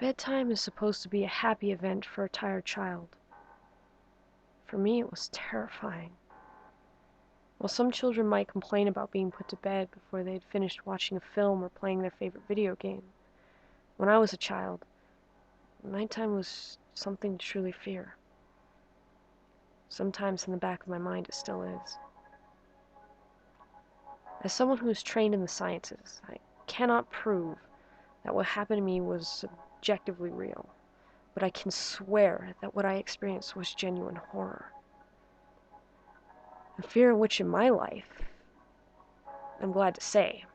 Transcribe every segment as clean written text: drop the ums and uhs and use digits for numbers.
Bedtime is supposed to be a happy event for a tired child. For me, it was terrifying. While some children might complain about being put to bed before they had finished watching a film or playing their favorite video game, when I was a child, nighttime was something to truly fear. Sometimes in the back of my mind it still is. As someone who is trained in the sciences, I cannot prove that what happened to me was objectively real, but I can swear that what I experienced was genuine horror. A fear which in my life, I'm glad to say,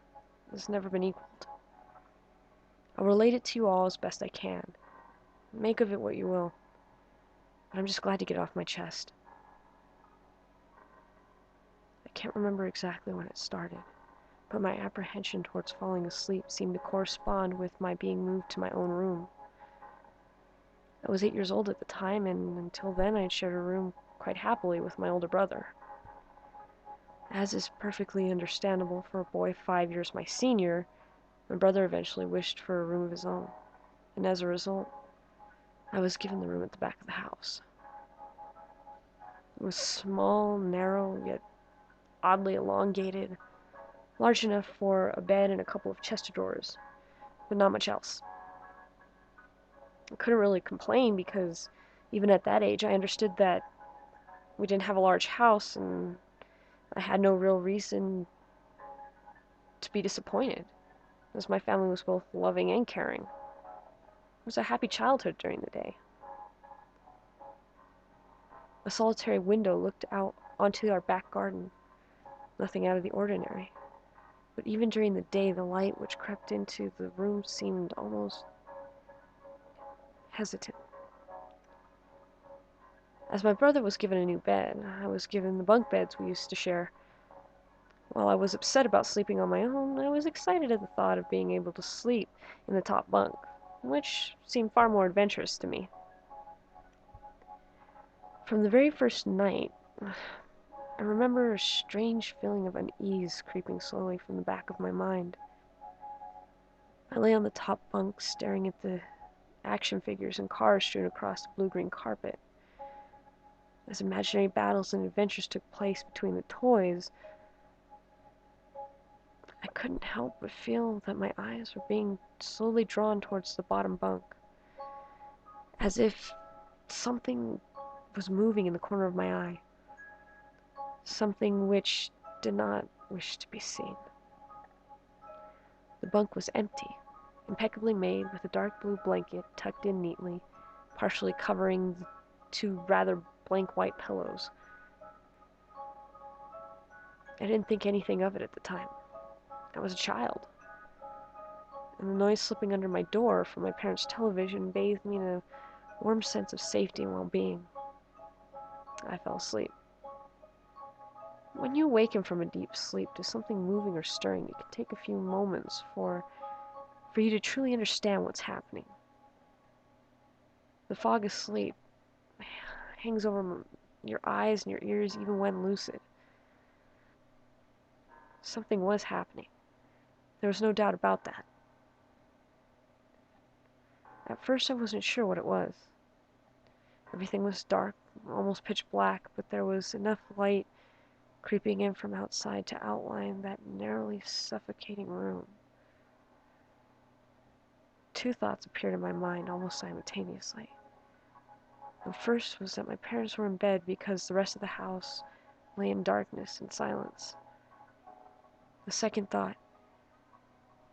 has never been equaled. I'll relate it to you all as best I can. Make of it what you will. But I'm just glad to get it off my chest. I can't remember exactly when it started, but my apprehension towards falling asleep seemed to correspond with my being moved to my own room. I was 8 years old at the time, and until then I had shared a room quite happily with my older brother. As is perfectly understandable for a boy 5 years my senior, my brother eventually wished for a room of his own, and as a result, I was given the room at the back of the house. It was small, narrow, yet oddly elongated, large enough for a bed and a couple of chest of drawers, but not much else. I couldn't really complain because even at that age I understood that we didn't have a large house and I had no real reason to be disappointed, as my family was both loving and caring. It was a happy childhood during the day. A solitary window looked out onto our back garden, nothing out of the ordinary. But even during the day, the light which crept into the room seemed almost hesitant. As my brother was given a new bed, I was given the bunk beds we used to share. While I was upset about sleeping on my own, I was excited at the thought of being able to sleep in the top bunk, which seemed far more adventurous to me. From the very first night, I remember a strange feeling of unease creeping slowly from the back of my mind. I lay on the top bunk staring at the action figures and cars strewn across the blue-green carpet. As imaginary battles and adventures took place between the toys, I couldn't help but feel that my eyes were being slowly drawn towards the bottom bunk, as if something was moving in the corner of my eye, something which did not wish to be seen. The bunk was empty, impeccably made, with a dark blue blanket tucked in neatly, partially covering the two rather blank white pillows. I didn't think anything of it at the time. I was a child, and the noise slipping under my door from my parents' television bathed me in a warm sense of safety and well-being. I fell asleep. When you awaken from a deep sleep to something moving or stirring, it can take a few moments for you to truly understand what's happening. The fog of sleep hangs over your eyes and your ears even when lucid. Something was happening. There was no doubt about that. At first I wasn't sure what it was. Everything was dark, almost pitch black, but there was enough light creeping in from outside to outline that narrowly suffocating room. Two thoughts appeared in my mind almost simultaneously. The first was that my parents were in bed because the rest of the house lay in darkness and silence. The second thought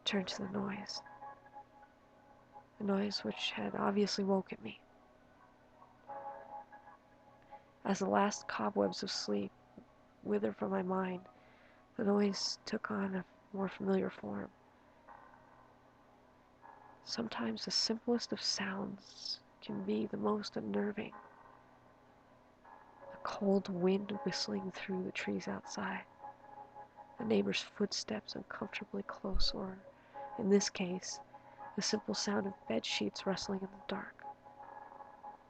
turned to the noise which had obviously woken me. As the last cobwebs of sleep withered from my mind, the noise took on a more familiar form. Sometimes the simplest of sounds can be the most unnerving. A cold wind whistling through the trees outside, a neighbor's footsteps uncomfortably close, or, in this case, the simple sound of bed sheets rustling in the dark.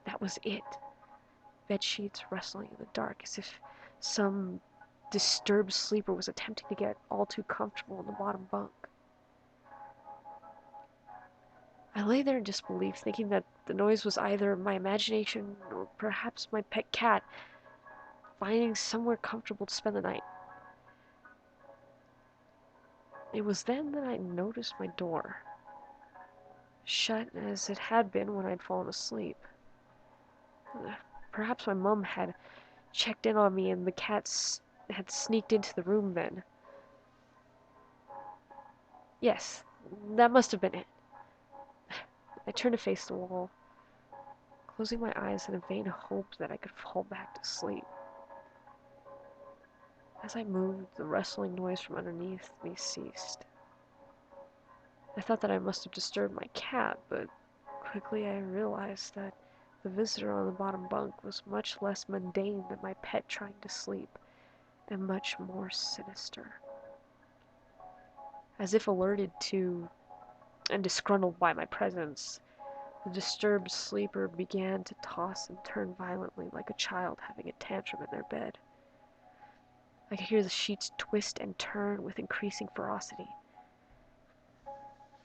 That was it. Bed sheets rustling in the dark, as if some disturbed sleeper was attempting to get all too comfortable in the bottom bunk. I lay there in disbelief, thinking that the noise was either my imagination or perhaps my pet cat finding somewhere comfortable to spend the night. It was then that I noticed my door, shut as it had been when I'd fallen asleep. Perhaps my mum had checked in on me and the cats had sneaked into the room then. Yes, that must have been it. I turned to face the wall, closing my eyes in a vain hope that I could fall back to sleep. As I moved, the rustling noise from underneath me ceased. I thought that I must have disturbed my cat, but quickly I realized that the visitor on the bottom bunk was much less mundane than my pet trying to sleep, and much more sinister. As if alerted to and disgruntled by my presence, the disturbed sleeper began to toss and turn violently like a child having a tantrum in their bed. I could hear the sheets twist and turn with increasing ferocity.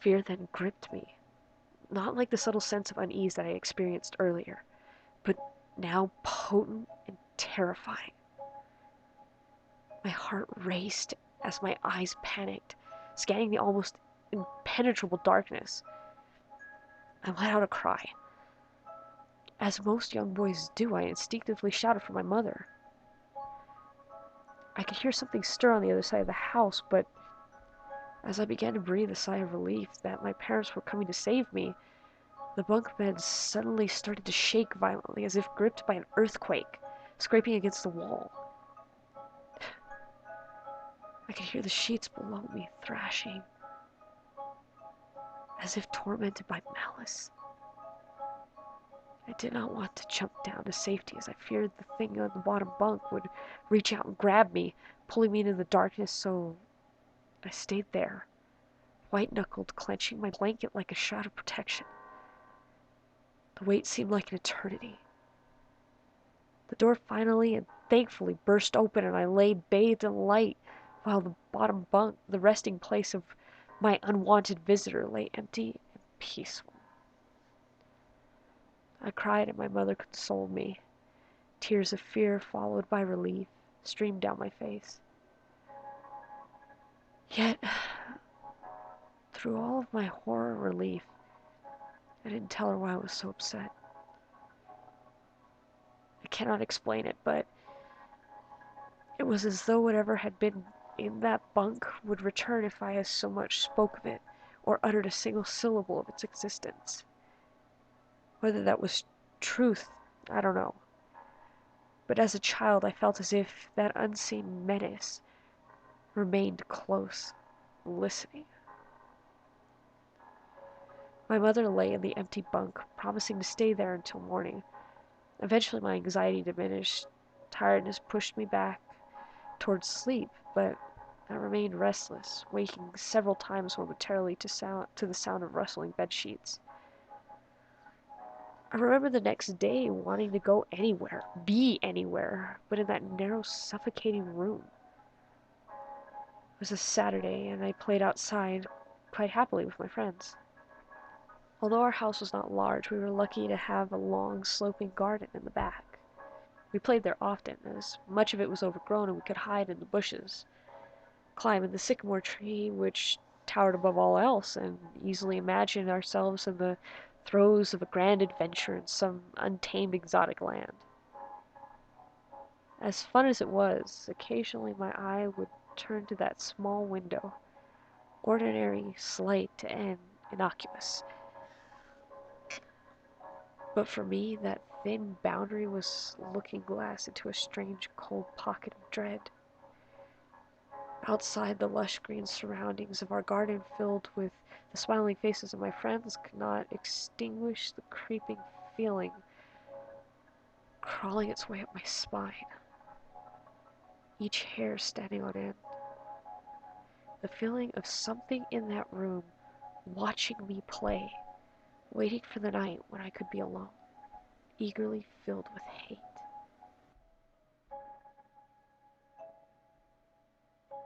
Fear then gripped me, not like the subtle sense of unease that I experienced earlier, but now potent and terrifying. My heart raced as my eyes panicked, scanning the almost impenetrable darkness. I let out a cry. As most young boys do, I instinctively shouted for my mother. I could hear something stir on the other side of the house, but as I began to breathe a sigh of relief that my parents were coming to save me, the bunk bed suddenly started to shake violently as if gripped by an earthquake, scraping against the wall. I could hear the sheets below me thrashing, as if tormented by malice. I did not want to jump down to safety as I feared the thing on the bottom bunk would reach out and grab me, pulling me into the darkness, so I stayed there, white-knuckled, clenching my blanket like a shroud of protection. The wait seemed like an eternity. The door finally and thankfully burst open and I lay bathed in light while the bottom bunk, the resting place of my unwanted visitor, lay empty and peaceful. I cried and my mother consoled me. Tears of fear followed by relief streamed down my face. Yet, through all of my horror and relief, I didn't tell her why I was so upset. I cannot explain it, but it was as though whatever had been in that bunk would return if I as so much spoke of it or uttered a single syllable of its existence. Whether that was truth, I don't know. But as a child, I felt as if that unseen menace remained close, listening. My mother lay in the empty bunk, promising to stay there until morning. Eventually, my anxiety diminished. Tiredness pushed me back towards sleep, but I remained restless, waking several times momentarily to the sound of rustling bed sheets. I remember the next day wanting to go anywhere, be anywhere, but in that narrow, suffocating room. It was a Saturday, and I played outside quite happily with my friends. Although our house was not large, we were lucky to have a long, sloping garden in the back. We played there often, as much of it was overgrown and we could hide in the bushes, climb in the sycamore tree which towered above all else, and easily imagine ourselves in the throes of a grand adventure in some untamed exotic land. As fun as it was, occasionally my eye would turn to that small window, ordinary, slight, and innocuous. But for me, that thin boundary was looking glass into a strange, cold pocket of dread. Outside, the lush green surroundings of our garden filled with the smiling faces of my friends could not extinguish the creeping feeling crawling its way up my spine, each hair standing on end. The feeling of something in that room watching me play, waiting for the night when I could be alone, eagerly filled with hate.